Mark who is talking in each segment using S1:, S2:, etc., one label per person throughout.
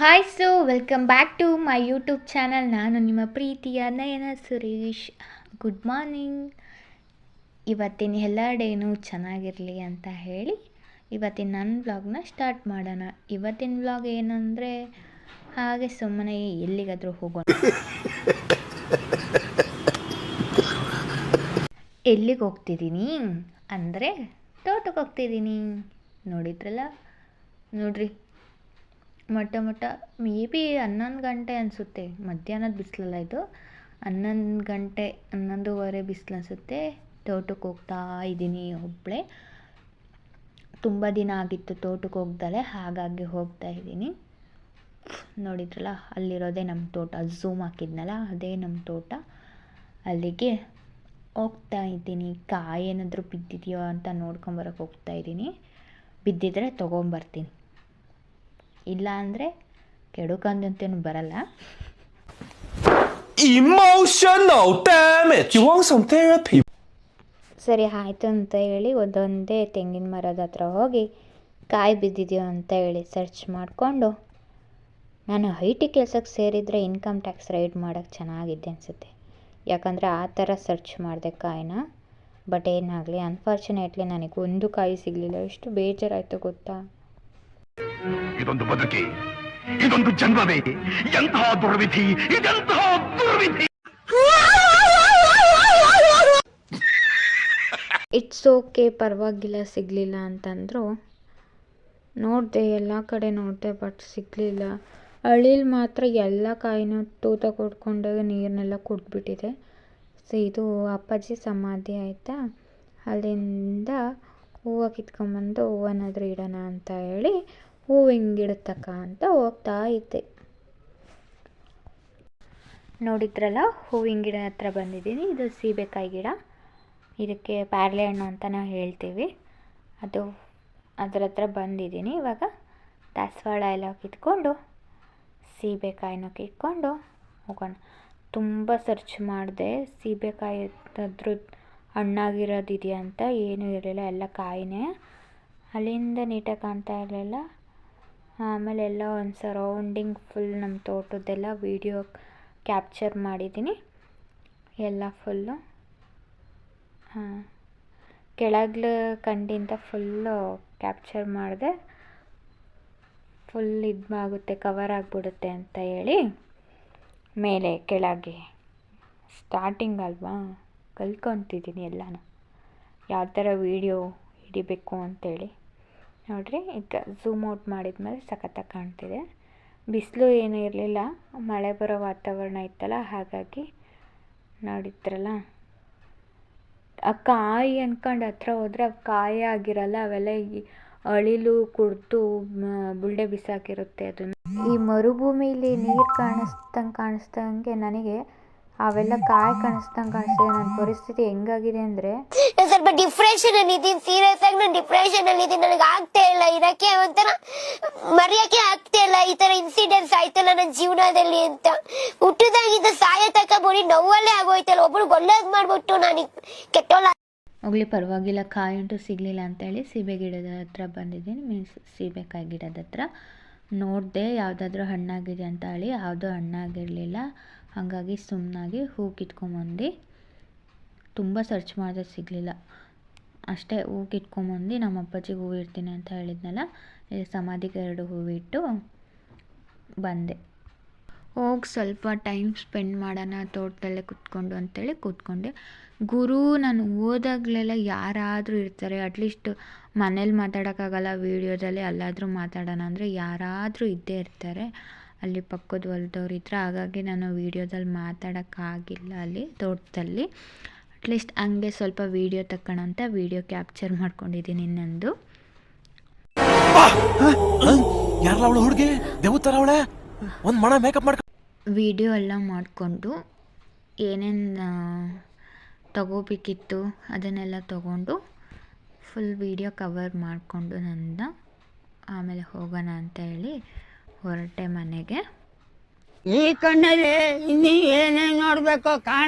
S1: Hi welcome back to my YouTube channel. ನಾನು ನಿಮ್ಮ ಪ್ರೀತಿಯ ನಯನ ಸುರೇಶ್. Good morning. ಇವತ್ತಿನ ಎಲ್ಲ ಡೇನೂ ಚೆನ್ನಾಗಿರಲಿ ಅಂತ ಹೇಳಿ ಇವತ್ತಿನ ನನ್ನ ವ್ಲಾಗ್ನ ಸ್ಟಾರ್ಟ್ ಮಾಡೋಣ. ಇವತ್ತಿನ ವ್ಲಾಗ್ ಏನಂದರೆ ಹಾಗೆ ಸುಮ್ಮನೆ ಎಲ್ಲಿಗಾದರೂ ಹೋಗೋಣ. ಎಲ್ಲಿಗೆ ಹೋಗ್ತಿದ್ದೀನಿ ಅಂದರೆ ತೋಟಕ್ಕೆ ಹೋಗ್ತಿದ್ದೀನಿ. ನೋಡ್ರಿ ಮೊಟ್ಟ ಮೇ ಬಿ 11 ಗಂಟೆ ಅನಿಸುತ್ತೆ. ಮಧ್ಯಾಹ್ನದ ಬಿಸಿಲಲ್ಲ ಇದು, 11 ಗಂಟೆ 11:15 ಬಿಸಿಲು ಅನಿಸುತ್ತೆ. ತೋಟಕ್ಕೆ ಹೋಗ್ತಾ ಇದ್ದೀನಿ ಒಬ್ಬಳೇ. ತುಂಬ ದಿನ ಆಗಿತ್ತು ತೋಟಕ್ಕೆ ಹೋಗ್ದಲೆ, ಹಾಗಾಗಿ ಹೋಗ್ತಾ ಇದ್ದೀನಿ. ನೋಡಿದ್ರಲ್ಲ, ಅಲ್ಲಿರೋದೇ ನಮ್ಮ ತೋಟ. ಝೂಮ್ ಹಾಕಿದ್ನಲ್ಲ, ಅದೇ ನಮ್ಮ ತೋಟ. ಅಲ್ಲಿಗೆ ಹೋಗ್ತಾ ಇದ್ದೀನಿ. ಕಾಯಿ ಏನಾದರೂ ಬಿದ್ದಿದೆಯೋ ಅಂತ ನೋಡ್ಕೊಂಬರಕ್ಕೆ ಹೋಗ್ತಾ ಇದ್ದೀನಿ. ಬಿದ್ದಿದ್ರೆ ತೊಗೊಂಬರ್ತೀನಿ, ಇಲ್ಲ ಅಂದರೆ ಕೆಡುಕಂದಂತೇನು ಬರಲ್ಲ.
S2: Emotional damage. You want some therapy?
S1: ಸರಿ ಆಯಿತು ಅಂತ ಹೇಳಿ ಒಂದೊಂದೇ ತೆಂಗಿನ ಮರದ ಹತ್ರ ಹೋಗಿ ಕಾಯಿ ಬಿದ್ದಿದೆಯೋ ಅಂತ ಹೇಳಿ ಸರ್ಚ್ ಮಾಡಿಕೊಂಡು, ನಾನು IT ಕೆಲಸಕ್ಕೆ ಸೇರಿದರೆ ಇನ್ಕಮ್ ಟ್ಯಾಕ್ಸ್ ರೈಡ್ ಮಾಡೋಕ್ಕೆ ಚೆನ್ನಾಗಿದ್ದೆ ಅನಿಸುತ್ತೆ. ಯಾಕಂದರೆ ಆ ಥರ ಸರ್ಚ್ ಮಾಡಿದೆ ಕಾಯಿನ. ಬಟ್ ಏನಾಗಲಿ, ಅನ್ಫಾರ್ಚುನೇಟ್ಲಿ ನನಗೆ ಒಂದು ಕಾಯಿ ಸಿಗಲಿಲ್ಲ. ಎಷ್ಟು ಬೇಜಾರಾಯಿತು ಗೊತ್ತಾ.
S3: ಇದೊಂದು ಬದುಕಿ, ಇದೊಂದು ಜನ್ಮವೇ, ಎಂತಹ ದುರ್ವಿಧಿ, ಇದೆಂತಹ ದುರ್ವಿಧಿ.
S1: ಇಟ್ಸ್ ಓಕೆ, ಪರವಾಗಿಲ್ಲ, ಸಿಗಲಿಲ್ಲ ಅಂತಂದರು. ನೋಡಿದೆ, ಎಲ್ಲ ಕಡೆ ನೋಡಿದೆ, ಬಟ್ ಸಿಗಲಿಲ್ಲ. ಹಳ್ಳಿಲಿ ಮಾತ್ರ ಎಲ್ಲ ಕಾಯಿನೂ ತೂತ ಕೊಟ್ಕೊಂಡಾಗ ನೀರನ್ನೆಲ್ಲ ಕುಡಿದ್ಬಿಟ್ಟಿದೆ. ಸೊ ಇದು ಅಪ್ಪಾಜಿ ಸಮಾಧಿ ಆಯಿತಾ, ಅಲ್ಲಿಂದ ಹೂವು ಕಿತ್ಕೊಂಬಂದು ಹೂವನಾದರೂ ಇಡೋಣ ಅಂತ ಹೇಳಿ ಹೂವಿನ ಗಿಡದ ತಕ್ಕ ಅಂತ ಹೋಗ್ತಾ ಇದ್ದೆ. ನೋಡಿದ್ರಲ್ಲ, ಹೂವಿನ ಗಿಡ ಹತ್ರ ಬಂದಿದ್ದೀನಿ. ಇದು ಸೀಬೆಕಾಯಿ ಗಿಡ. ಇದಕ್ಕೆ ಪ್ಯಾರ್ಲೆ ಹಣ್ಣು ಅಂತ ನಾವು ಹೇಳ್ತೀವಿ. ಅದರ ಹತ್ರ ಬಂದಿದ್ದೀನಿ. ಇವಾಗ ದಾಸವಾಳ ಎಲ್ಲ ಕಿತ್ಕೊಂಡು ಸೀಬೆಕಾಯಿನ ಕಿತ್ಕೊಂಡು ಹೋಗೋಣ. ತುಂಬ ಸರ್ಚ್ ಮಾಡಿದೆ, ಸೀಬೆಕಾಯಿ ಅದ್ರ ಹಣ್ಣಾಗಿರೋದಿದೆಯಾ ಅಂತ. ಏನೂ ಇರಲಿಲ್ಲ, ಎಲ್ಲ ಕಾಯಿನೇ. ಅಲ್ಲಿಂದ ನೀಟಾಗಿ ಕಾಣ್ತಾ ಇರಲಿಲ್ಲ. ಆಮೇಲೆ ಎಲ್ಲ ಒಂದು ಸರೌಂಡಿಂಗ್ ಫುಲ್ ನಮ್ಮ ತೋಟದ್ದೆಲ್ಲ ವೀಡಿಯೋ ಕ್ಯಾಪ್ಚರ್ ಮಾಡಿದ್ದೀನಿ, ಎಲ್ಲ ಫುಲ್ಲು. ಕೆಳಗ್ಲ ಕಂಡಿಂದ ಫುಲ್ಲು ಕ್ಯಾಪ್ಚರ್ ಮಾಡಿದೆ. ಫುಲ್ ಆಗುತ್ತೆ, ಕವರ್ ಆಗಿಬಿಡುತ್ತೆ ಅಂತ ಹೇಳಿ ಮೇಲೆ ಕೆಳಗೆ ಸ್ಟಾರ್ಟಿಂಗ್ ಅಲ್ವಾ, ಕಲ್ತ್ಕೊತಿದ್ದೀನಿ ಎಲ್ಲನೂ ಯಾವ ಥರ ವೀಡಿಯೋ ಹಿಡಿಬೇಕು ಅಂತೇಳಿ. ನೋಡಿರಿ, ಈಗ ಝೂಮ್ ಔಟ್ ಮಾಡಿದ್ಮೇಲೆ ಸಖತ್ತಾಗಿ ಕಾಣ್ತಿದೆ. ಬಿಸಿಲು ಏನೂ ಇರಲಿಲ್ಲ, ಮಳೆ ಬರೋ ವಾತಾವರಣ ಇತ್ತಲ್ಲ, ಹಾಗಾಗಿ ನೋಡಿದ್ರಲ್ಲ. ಆ ಕಾಯಿ ಅಂದ್ಕೊಂಡು ಹತ್ರ ಹೋದರೆ ಅವು ಕಾಯಿ ಆಗಿರಲ್ಲ, ಅವೆಲ್ಲ ಅಳಿಲು ಕುಡಿದು ಬುಲ್ಡೆ ಬಿಸಾಕಿರುತ್ತೆ ಅದನ್ನು. ಈ ಮರುಭೂಮಿಲಿ ನೀರು ಕಾಣಿಸ್ದಂಗೆ ನನಗೆ ಅವೆಲ್ಲ ಕಾಯಿ ಕಾಣಿಸ್ದಂಗೆ ಕಾಣಿಸ್ತಿದೆ. ನನ್ನ ಪರಿಸ್ಥಿತಿ ಹೆಂಗಾಗಿದೆ ಅಂದರೆ,
S4: ಸ್ವಲ್ಪ ಡಿಪ್ರೆಷನ್ ಅಲ್ಲಿ ಇದ್ದೀನಿ. ಸೀರಿಯಸ್ ಆಗಿ ನಾನು ಡಿಪ್ರೆಷನ್ ಅಲ್ಲಿ ಇದ್ದೀನಿ. ನನಗೆ ಆಗ್ತಾ ಇಲ್ಲ ಇರಕ್ಕೆ, ಒಂಥರ ಮರೆಯಕ್ಕೆ ಆಗ್ತಾ ಇಲ್ಲ. ಈ ತರ ಇನ್ಸಿಡೆಂಟ್ಸ್ ಆಯ್ತಲ್ಲ ನನ್ನ ಜೀವನದಲ್ಲಿ ಅಂತ. ಹುಟ್ಟದಾಗಿದ್ದ ಸಾಯ ತಕ ಬೋಡಿ ನೋವಲ್ಲೇ ಆಗೋಯ್ತಲ್ಲ. ಒಬ್ರು ಒಳ್ಳೇದ್ ಮಾಡ್ಬಿಟ್ಟು ನಾನು ಕೆಟ್ಟೋಲ್ಲ.
S1: ಹೋಗ್ಲಿ ಪರವಾಗಿಲ್ಲ, ಕಾಯಿ ಅಂತೂ ಸಿಗಲಿಲ್ಲ ಅಂತೇಳಿ ಸೀಬೆ ಗಿಡದ ಹತ್ರ ಬಂದಿದ್ದೀನಿ. ಮೀನ್ಸ್ ಸೀಬೆಕಾಯಿ ಗಿಡದ ಹತ್ರ ನೋಡಿದೆ ಯಾವುದಾದ್ರೂ ಹಣ್ಣಾಗಿದೆ ಅಂತ ಹೇಳಿ. ಯಾವುದೂ ಹಣ್ಣಾಗಿರಲಿಲ್ಲ. ಹಾಗಾಗಿ ಸುಮ್ಮನಾಗಿ ಹೂ ಕಿತ್ಕೊಂಬಂದು, ತುಂಬ ಸರ್ಚ್ ಮಾಡಿದ್ರೆ ಸಿಗಲಿಲ್ಲ. ಅಷ್ಟೇ, ಹೂ ಕಿತ್ಕೊಂಬಂದು ನಮ್ಮ ಅಪ್ಪಾಜಿಗೆ ಹೂವು ಇಡ್ತೀನಿ ಅಂತ ಹೇಳಿದ್ನಲ್ಲ, ಸಮಾಧಿಗೆ 2 ಹೂವು ಇಟ್ಟು ಬಂದೆ. ಹೋಗಿ ಸ್ವಲ್ಪ ಟೈಮ್ ಸ್ಪೆಂಡ್ ಮಾಡೋಣ ತೋಟದಲ್ಲೇ ಕೂತ್ಕೊಂಡು ಅಂತೇಳಿ ಕೂತ್ಕೊಂಡೆ. ನಾನು ಓದಾಗಲೆಲ್ಲ ಯಾರಾದರೂ ಇರ್ತಾರೆ. ಅಟ್ಲೀಸ್ಟ್ ಮನೇಲಿ ಮಾತಾಡೋಕ್ಕಾಗಲ್ಲ, ವೀಡಿಯೋದಲ್ಲಿ ಎಲ್ಲಾದರೂ ಮಾತಾಡೋಣ ಅಂದರೆ ಯಾರಾದರೂ ಇದ್ದೇ ಇರ್ತಾರೆ. ಅಲ್ಲಿ ಪಕ್ಕದ ಹೊಲದವ್ರು ಇದ್ರೆ, ಹಾಗಾಗಿ ನಾನು ವೀಡಿಯೋದಲ್ಲಿ ಮಾತಾಡೋಕ್ಕಾಗಿಲ್ಲ ಅಲ್ಲಿ ತೋಟದಲ್ಲಿ. ಅಟ್ಲೀಸ್ಟ್ ಹಂಗೆ ಸ್ವಲ್ಪ ವೀಡಿಯೋ ತಕ್ಕೋಣ ಅಂತ ವೀಡಿಯೋ ಕ್ಯಾಪ್ಚರ್ ಮಾಡ್ಕೊಂಡಿದ್ದೀನಿ ಇನ್ನೊಂದು.
S2: ಹುಡುಗಿ ದೇವತರ ಅವಳೆ, ಒಂದು ಮಣ ಮೇಕಪ್ ಮಾಡ್ಕೊ.
S1: ವೀಡಿಯೋ ಎಲ್ಲ ಮಾಡಿಕೊಂಡು ಏನೇನು ತಗೋಬೇಕಿತ್ತು ಅದನ್ನೆಲ್ಲ ತಗೊಂಡು ಫುಲ್ ವೀಡಿಯೋ ಕವರ್ ಮಾಡಿಕೊಂಡು ನನ್ನ ಆಮೇಲೆ ಹೋಗೋಣ ಅಂತ ಹೇಳಿ ಹೊರಟೆ ಮನೆಗೆ.
S4: ಈ ಕಣ್ಣಲ್ಲಿ ಇನ್ನೀ ಏನೇನು ನೋಡ್ಬೇಕು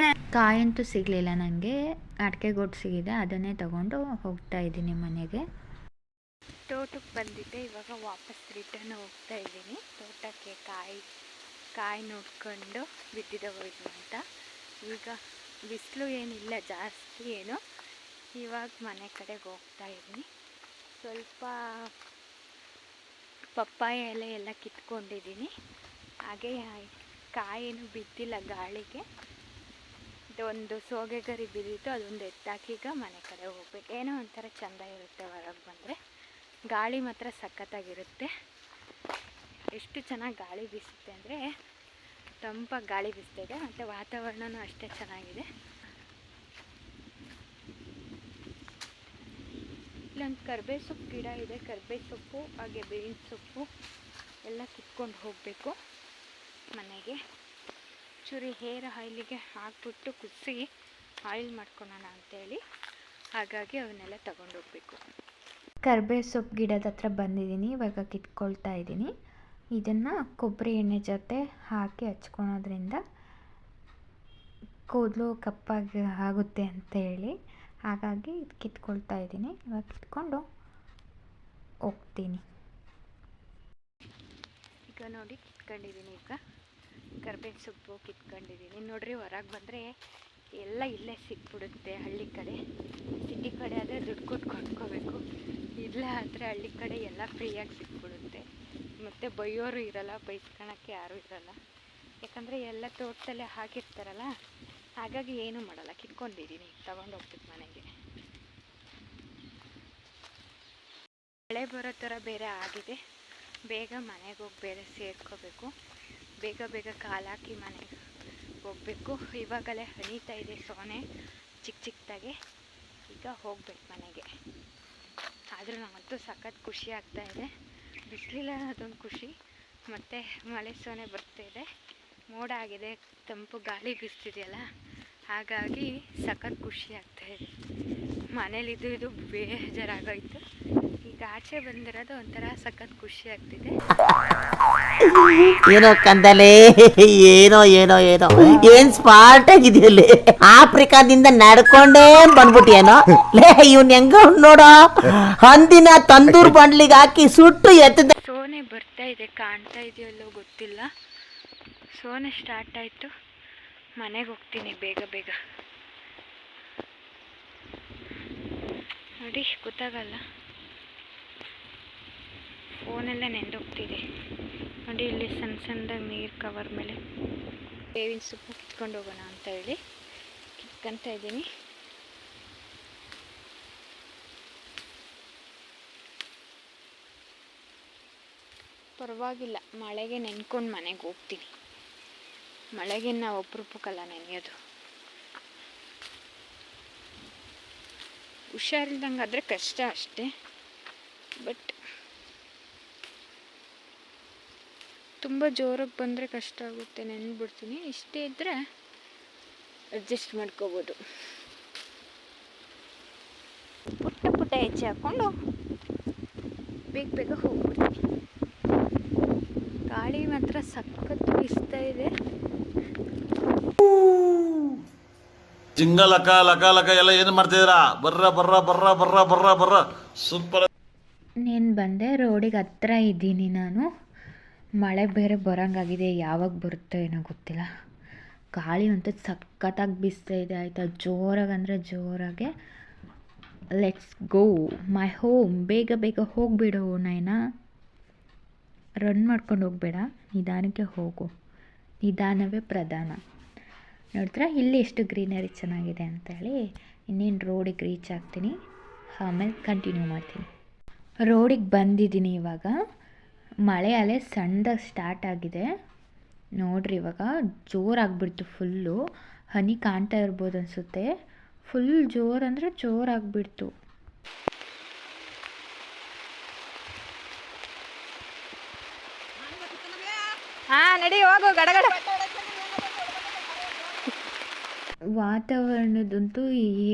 S1: ಕಾಯಂತೂ ಸಿಗಲಿಲ್ಲ ನನಗೆ. ಅಡಿಕೆ ಗೊಟ್ಟು ಸಿಗಿದೆ, ಅದನ್ನೇ ತಗೊಂಡು ಹೋಗ್ತಾ ಇದ್ದೀನಿ ಮನೆಗೆ. ತೋಟಕ್ಕೆ ಬಂದಿದ್ದೆ, ಇವಾಗ ವಾಪಸ್ ರಿಟರ್ನ್ ಹೋಗ್ತಾ ಇದ್ದೀನಿ ತೋಟಕ್ಕೆ. ಕಾಯಿ ನೋಡ್ಕೊಂಡು ಬಿದ್ದಿದೆ ಹೋಯ್ತು ಅಂತ. ಈಗ ಬಿಸಿಲು ಏನಿಲ್ಲ ಜಾಸ್ತಿ ಏನು. ಇವಾಗ ಮನೆ ಕಡೆಗೆ ಹೋಗ್ತಾ ಇದ್ದೀನಿ. ಸ್ವಲ್ಪ ಪಪ್ಪಾಯ ಎಲೆ ಎಲ್ಲ ಕಿತ್ಕೊಂಡಿದ್ದೀನಿ. ಹಾಗೆ ಕಾಯಿನೂ ಬಿದ್ದಿಲ್ಲ ಗಾಳಿಗೆ. ಒಂದು ಸೋಗೆಗರಿ ಬಿದ್ದಿತ್ತು, ಅದೊಂದು ಎತ್ತಾಕಿ ಈಗ ಮನೆ ಕಡೆ ಹೋಗ್ಬೇಕು. ಏನೋ ಒಂಥರ ಚೆಂದ ಇರುತ್ತೆ ಹೊರಗೆ ಬಂದರೆ. ಗಾಳಿ ಮಾತ್ರ ಸಖತ್ತಾಗಿರುತ್ತೆ. ಎಷ್ಟು ಚೆನ್ನಾಗಿ ಗಾಳಿ ಬೀಸುತ್ತೆ ಅಂದರೆ ತಂಪಾಗಿ ಗಾಳಿ ಬೀಸ್ತಿದೆ, ಮತ್ತು ವಾತಾವರಣವೂ ಅಷ್ಟೇ ಚೆನ್ನಾಗಿದೆ. ಇಲ್ಲೊಂದು ಕರ್ಬೇವು ಸೊಪ್ಪು ಗಿಡ ಇದೆ. ಕರ್ಬೇವು ಸೊಪ್ಪು ಹಾಗೆ ಬೇವಿನ ಸೊಪ್ಪು ಎಲ್ಲ ಕಿತ್ಕೊಂಡು ಹೋಗಬೇಕು ಮನೆಗೆ. ಚೂರಿ ಹೇರ್ ಆಯಿಲಿಗೆ ಹಾಕ್ಬಿಟ್ಟು ಕುದಿಸಿ ಆಯಿಲ್ ಮಾಡ್ಕೊಳೋಣ ಅಂತೇಳಿ, ಹಾಗಾಗಿ ಅವನ್ನೆಲ್ಲ ತಗೊಂಡೋಗ್ಬೇಕು. ಕರ್ಬೇವು ಸೊಪ್ಪು ಗಿಡದ ಹತ್ರ ಬಂದಿದ್ದೀನಿ. ಇವಾಗ ಕಿತ್ಕೊಳ್ತಾ ಇದ್ದೀನಿ. ಇದನ್ನು ಕೊಬ್ಬರಿ ಎಣ್ಣೆ ಜೊತೆ ಹಾಕಿ ಹಚ್ಕೊಳೋದ್ರಿಂದ ಕೂದಲು ಕಪ್ಪಾಗಿ ಆಗುತ್ತೆ ಅಂತೇಳಿ, ಹಾಗಾಗಿ ಇದು ಕಿತ್ಕೊಳ್ತಾ ಇದ್ದೀನಿ. ಇವಾಗ ಕಿತ್ಕೊಂಡು ಹೋಗ್ತೀನಿ. ಈಗ ನೋಡಿ ಕಿತ್ಕೊಂಡಿದ್ದೀನಿ. ಈಗ ಕರ್ಬೇವಿನ ಸೊಪ್ಪು ಕಿತ್ಕೊಂಡಿದ್ದೀನಿ. ನೋಡ್ರಿ, ಹೊರಗೆ ಬಂದರೆ ಎಲ್ಲ ಇಲ್ಲೇ ಸಿಕ್ಬಿಡುತ್ತೆ. ಹಳ್ಳಿ ಕಡೆ, ಸಿಟಿ ಕಡೆ ಆದರೆ ದುಡ್ಡು ಕೊಟ್ಟು ಕೊಂಡ್ಕೋಬೇಕು. ಇಲ್ಲ ಆದರೆ ಹಳ್ಳಿ ಕಡೆ ಎಲ್ಲ ಫ್ರೀಯಾಗಿ ಸಿಕ್ಬಿಡುತ್ತೆ. ಮತ್ತು ಬೈಯೋರು ಇರಲ್ಲ, ಬೈಸ್ಕೊಳಕ್ಕೆ ಯಾರೂ ಇರಲ್ಲ. ಯಾಕಂದರೆ ಎಲ್ಲ ತೋಟದಲ್ಲೇ ಹಾಕಿರ್ತಾರಲ್ಲ, ಹಾಗಾಗಿ ಏನೂ ಮಾಡಲ್ಲ. ಕಿತ್ಕೊಂಡಿದ್ದೀನಿ, ತಗೊಂಡೋಗ್ಬೇಕು ಮನೆಗೆ. ಮಳೆ ಬರೋ ಥರ ಬೇರೆ ಆಗಿದೆ. ಬೇಗ ಮನೆಗೆ ಹೋಗಿ ಬೇರೆ ಸೇರ್ಕೋಬೇಕು. ಬೇಗ ಬೇಗ ಕಾಲಾಕಿ ಮನೆಗೆ ಹೋಗಬೇಕು. ಇವಾಗಲೇ ಹನೀತಾ ಇದೆ ಸೋನೆ ಚಿಕ್ಕ ಚಿಕ್ಕದಾಗೆ. ಈಗ ಹೋಗ್ಬೇಕು ಮನೆಗೆ. ಆದರೂ ನಮ್ಮಂತೂ ಸಖತ್ ಖುಷಿ ಆಗ್ತಾಯಿದೆ. ಬಿಸಿಲಿಲ್ಲ ಅದೊಂದು ಖುಷಿ, ಮತ್ತು ಮಳೆ ಸೋನೆ ಬರ್ತಾಯಿದೆ, ಮೋಡ ಆಗಿದೆ, ತಂಪು ಗಾಳಿ ಬೀಸ್ತಿದೆಯಲ್ಲ, ಹಾಗಾಗಿ ಸಖತ್ ಖುಷಿ ಆಗ್ತಾಯಿದೆ. ಮನೇಲಿದ್ದು ಇದು ಬೇಜಾರಾಗೋಯ್ತು. ಈಗ ಆಚೆ ಬಂದಿರೋದು ಒಂಥರ ಸಖತ್ ಖುಷಿ ಆಗ್ತಿದೆ.
S5: ಏನೋ ಕಂದಲೆ, ಏನೋ ಏನೋ ಏನೋ ಏನ್ ಸ್ಮಾರ್ಟ್ ಆಗಿದೆಯಲ್ಲಿ. ಆಫ್ರಿಕಾದಿಂದ ನಡ್ಕೊಂಡೇ ಬಂದ್ಬಿಟ್ಟಿಯೇನೋ ಲೇ. ಇವ್ನ ಹೆಂಗ ನೋಡೋ, ಹಂದಿನ ತಂದೂರ್ ಬಂಡ್ಲಿಗೆ ಹಾಕಿ ಸುಟ್ಟು ಎತ್ತದೆ.
S1: ಸೋನೆ ಬರ್ತಾ ಇದೆ, ಕಾಣ್ತಾ ಇದೆಯಲ್ಲೋ ಗೊತ್ತಿಲ್ಲ. ಸೋನೆ ಸ್ಟಾರ್ಟ್ ಆಯಿತು. ಮನೆಗೆ ಹೋಗ್ತೀನಿ ಬೇಗ ಬೇಗ. ನೋಡಿ, ಗೊತ್ತಾಗಲ್ಲ, ಫೋನೆಲ್ಲ ನೆಂದೋಗ್ತಿದೆ. ನೋಡಿ, ಇಲ್ಲಿ ಸಣ್ಣ ಸಣ್ಣದಾಗಿ ನೀರು ಕವರ್ ಮೇಲೆ ಬೇವಿನ ಸೊಪ್ಪು ಕಿತ್ಕೊಂಡು ಹೋಗೋಣ ಅಂತ ಹೇಳಿ ಕಿತ್ಕೊಂತ ಇದ್ದೀನಿ. ಪರವಾಗಿಲ್ಲ, ಮಳೆಗೆ ನೆನ್ಕೊಂಡು ಮನೆಗೆ ಹೋಗ್ತೀನಿ. ಮಳೆಗೆ ನಾವು ಅಪರೂಪಕ್ಕಲ್ಲ ನೆನೆಯೋದು. ಹುಷಾರಿಲ್ದಂಗೆ ಆದರೆ ಕಷ್ಟ ಅಷ್ಟೇ. ಬಟ್ ತುಂಬ ಜೋರಾಗಿ ಬಂದರೆ ಕಷ್ಟ ಆಗುತ್ತೆ, ನೆನ್ಬಿಡ್ತೀನಿ. ಇಷ್ಟೇ ಇದ್ದರೆ ಅಡ್ಜಸ್ಟ್ ಮಾಡ್ಕೋಬೋದು. ಪುಟ್ಟ ಪುಟ್ಟ ಹೆಜ್ಜೆ ಹಾಕ್ಕೊಂಡು ಬೇಗ ಬೇಗ ಹೋಗ್ಬಿಡ್ತೀನಿ. ಗಾಳಿ ಮಾತ್ರ ಸಖತ್ ಬೀಸ್ತಾ ಇದೆ.
S6: ಜಿಂಗ ಲಕ ಲಕ ಲಕ ಎಲ್ಲ ಏನು ಮಾಡ್ತಿದ್ದೀರಾ? ಬರ್ರ ಬರ್ರ ಬರ್ರ ಬರ್ರ ಬರ್ರ ಬರ್ರ ಸೂಪರ್.
S1: నేను ಬಂದೆ, ರೋಡಿಗೆ ಹತ್ರ ಇದ್ದೀನಿ ನಾನು. ಮಳೆ ಬೇರೆ ಬರೋಂಗಾಗಿದೆ, ಯಾವಾಗ ಬರುತ್ತೋ ಏನೋ ಗೊತ್ತಿಲ್ಲ. ಗಾಳಿ ಅಂತೂ ಸಖತ್ತಾಗಿ ಬೀಸ್ತಾ ಇದೆ ಆಯಿತಾ, ಜೋರಾಗಿ ಅಂದರೆ ಜೋರಾಗೆ. Let's go my home. ಬೇಗ ಬೇಗ ಹೋಗಿಬಿಡು ನೈನಾ, ರನ್ ಮಾಡ್ಕೊಂಡು ಹೋಗಬೇಡ, ನಿಧಾನಕ್ಕೆ ಹೋಗು. ನಿಧಾನವೇ ಪ್ರಧಾನ. ನೋಡಿದ್ರೆ ಇಲ್ಲಿ ಎಷ್ಟು ಗ್ರೀನರಿ ಚೆನ್ನಾಗಿದೆ ಅಂತೇಳಿ. ಇನ್ನೇನು ರೋಡಿಗೆ ರೀಚ್ ಆಗ್ತೀನಿ, ಆಮೇಲೆ ಕಂಟಿನ್ಯೂ ಮಾಡ್ತೀನಿ. ರೋಡಿಗೆ ಬಂದಿದ್ದೀನಿ ಇವಾಗ. ಮಳೆ ಅಲೆ ಸಣ್ಣದಾಗಿ ಸ್ಟಾರ್ಟ್ ಆಗಿದೆ ನೋಡ್ರಿ. ಇವಾಗ ಜೋರಾಗಿಬಿಡ್ತು ಫುಲ್ಲು. ಹನಿ ಕಾಣ್ತಾ ಇರ್ಬೋದು ಅನಿಸುತ್ತೆ. ಫುಲ್ ಜೋರು ಅಂದರೆ ಜೋರಾಗಿಬಿಡ್ತು. ಹಾಂ, ನಡಿ ಹೋಗು ಗಡಗಡ. ವಾತಾವರಣದಂತೂ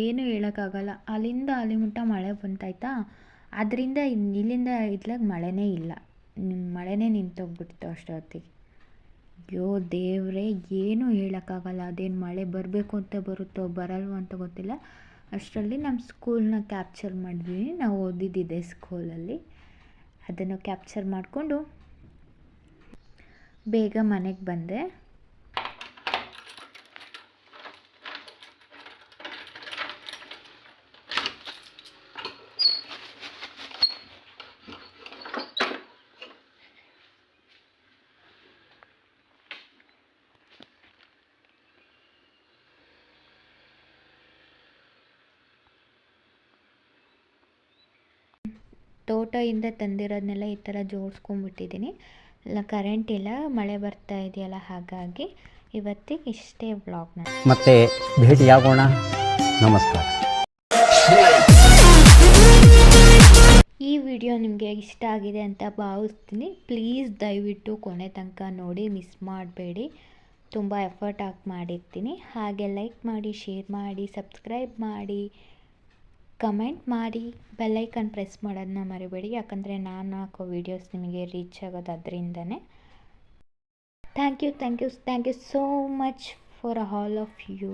S1: ಏನು ಹೇಳೋಕ್ಕಾಗಲ್ಲ. ಅಲ್ಲಿಂದ ಅಲ್ಲಿ ಮುಟ್ಟ ಮಳೆ ಬಂತಾಯ್ತಾ, ಅದರಿಂದ ಇಲ್ಲಿಂದ ಇತ್ಲಾಗ ಮಳೆನೇ ಇಲ್ಲ. ಮಳೆನೇ ನಿಂತೋಗ್ಬಿಡ್ತು ಅಷ್ಟೊತ್ತಿಗೆ. ಅಯ್ಯೋ ದೇವರೇ, ಏನೂ ಹೇಳೋಕ್ಕಾಗಲ್ಲ. ಅದೇನು ಮಳೆ ಬರಬೇಕು ಅಂತ ಬರುತ್ತೋ ಬರಲ್ವೋ ಅಂತ ಗೊತ್ತಿಲ್ಲ. ಅಷ್ಟರಲ್ಲಿ ನಮ್ಮ ಸ್ಕೂಲ್ನ ಕ್ಯಾಪ್ಚರ್ ಮಾಡಿದ್ವಿ. ನಾವು ಓದಿದ್ದಿದೆ ಸ್ಕೂಲಲ್ಲಿ, ಅದನ್ನು ಕ್ಯಾಪ್ಚರ್ ಮಾಡಿಕೊಂಡು ಬೇಗ ಮನೆಗೆ ಬಂದೆ. ತೋಟದಿಂದ ತಂದಿರೋದನ್ನೆಲ್ಲ ಈ ಥರ ಜೋಡಿಸ್ಕೊಂಡ್ಬಿಟ್ಟಿದ್ದೀನಿ. ಇಲ್ಲ ಕರೆಂಟ್ ಇಲ್ಲ, ಮಳೆ ಬರ್ತಾ ಇದೆಯಲ್ಲ, ಹಾಗಾಗಿ ಇವತ್ತಿಗೆ ಇಷ್ಟೇ ವ್ಲಾಗ್ನ.
S7: ಮತ್ತೆ ಭೇಟಿಯಾಗೋಣ. ನಮಸ್ಕಾರ.
S1: ಈ ವಿಡಿಯೋ ನಿಮಗೆ ಇಷ್ಟ ಆಗಿದೆ ಅಂತ ಭಾವಿಸ್ತೀನಿ. ಪ್ಲೀಸ್ ದಯವಿಟ್ಟು ಕೊನೆ ತನಕ ನೋಡಿ, ಮಿಸ್ ಮಾಡಬೇಡಿ. ತುಂಬ ಎಫರ್ಟ್ ಹಾಕಿ ಮಾಡಿರ್ತೀನಿ. ಹಾಗೆ ಲೈಕ್ ಮಾಡಿ, ಶೇರ್ ಮಾಡಿ, ಸಬ್ಸ್ಕ್ರೈಬ್ ಮಾಡಿ, ಕಮೆಂಟ್ ಮಾಡಿ, ಬೆಲ್ಲೈಕನ್ ಪ್ರೆಸ್ ಮಾಡೋದನ್ನ ಮರಿಬೇಡಿ. ಯಾಕಂದರೆ ನಾನು ಹಾಕೋ ವೀಡಿಯೋಸ್ ನಿಮಗೆ ರೀಚ್ ಆಗೋದು ಅದರಿಂದನೇ. Thank you so much for all of you.